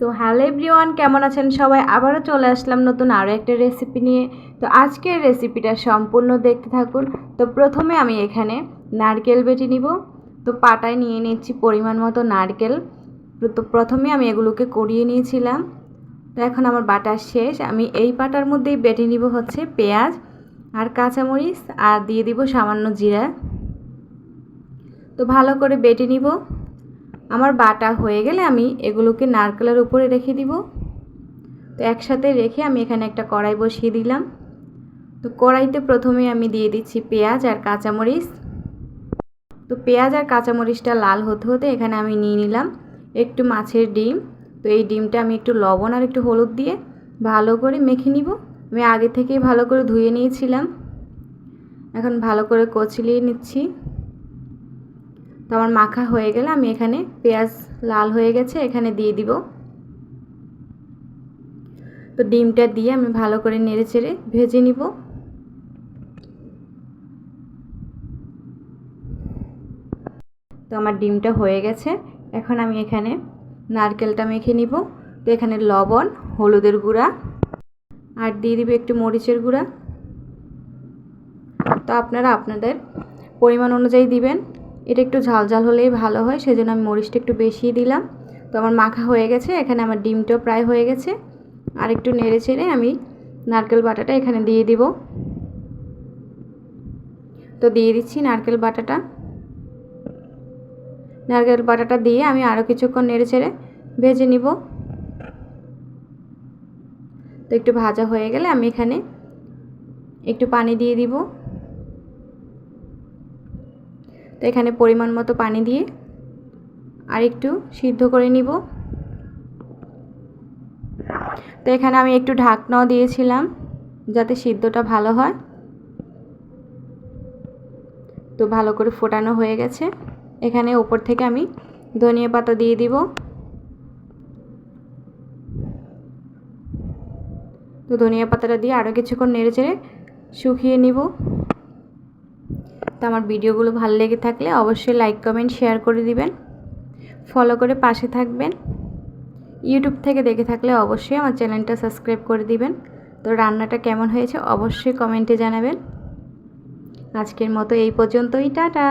So hello everyone, কেমন আছেন সবাই? আবারও চলে আসলাম নতুন আরও একটা রেসিপি নিয়ে। তো আজকের রেসিপিটা সম্পূর্ণ দেখতে থাকুন। তো প্রথমে আমি এখানে নারকেল বেটে নিব। তো পাটায় নিয়ে নিচ্ছি পরিমাণ মতো নারকেল। তো প্রথমে আমি এগুলোকে কুড়িয়ে নিয়েছিলাম। তো এখন আমার বাটা শেষ। আমি এই পাটার মধ্যেই বেটে নিব হচ্ছে পেঁয়াজ আর কাঁচামরিচ, আর দিয়ে দিব সামান্য জিরা। তো ভালো করে বেটে নিব। আমার বাটা হয়ে গেলে আমি এগুলোকে নারকেলের উপরে রেখে দিব। তো একসাথে রেখে আমি এখানে একটা কড়াই বসিয়ে দিলাম। তো কড়াইতে প্রথমে আমি দিয়ে দিচ্ছি পেঁয়াজ আর কাঁচামরিচ। তো পেঁয়াজ আর কাঁচামরিচটা লাল হতে হতে এখানে আমি নিয়ে নিলাম একটু মাছের ডিম। তো এই ডিমটা আমি একটু লবণ আর একটু হলুদ দিয়ে ভালো করে মেখে নিব। আমি আগে থেকেই ভালো করে ধুয়ে নিয়েছিলাম। এখন ভালো করে কচলিয়ে নিচ্ছি। তো আমার মাখা হয়ে গেলে আমি এখানে পেঁয়াজ লাল হয়ে গেছে, এখানে দিয়ে দিব। তো ডিমটা দিয়ে আমি ভালো করে নেড়েচেড়ে ভেজে নিব। তো আমার ডিমটা হয়ে গেছে। এখন আমি এখানে নারকেলটা মেখে নিব। তো এখানে লবণ, হলুদের গুঁড়া আর দিয়ে দিব একটু মরিচের গুঁড়া। তো আপনারা আপনাদের পরিমাণ অনুযায়ী দিবেন। এটা একটু ঝাল ঝাল হলেই ভালো হয়, সেজন্য আমি মরিচটা একটু বেশি দিলাম। তো আমার মাখা হয়ে গেছে, এখানে আমার ডিমটাও প্রায় হয়ে গেছে। আর একটু নেড়ে চেড়ে আমি নারকেল বাটাটা এখানে দিয়ে দিব। তো দিয়ে দিচ্ছি নারকেল বাটাটা দিয়ে আমি আরও কিছুক্ষণ নেড়ে চেড়ে ভেজে নিব। তো একটু ভাজা হয়ে গেলে আমি এখানে একটু পানি দিয়ে দিব। তো এখানে পরিমাণ মতো পানি দিয়ে আর একটু সিদ্ধ করে নিব। তো এখানে আমি একটু ঢাকনাও দিয়েছিলাম যাতে সিদ্ধটা ভালো হয়। তো ভালো করে ফোটানো হয়ে গেছে। এখানে উপর থেকে আমি ধনিয়া পাতা দিয়ে দিব। তো ধনিয়া পাতাটা দিয়ে আরও কিছুক্ষণ নেড়েচেড়ে শুকিয়ে নিব। তো আমার ভিডিওগুলো ভালো লেগে থাকলে অবশ্যই লাইক, কমেন্ট, শেয়ার করে দিবেন। ফলো করে পাশে থাকবেন। ইউটিউব থেকে দেখে থাকলে অবশ্যই আমার চ্যানেলটা সাবস্ক্রাইব করে দিবেন। তো রান্নাটা কেমন হয়েছে অবশ্যই কমেন্টে জানাবেন। আজকের মতো এই পর্যন্তই, টাটা।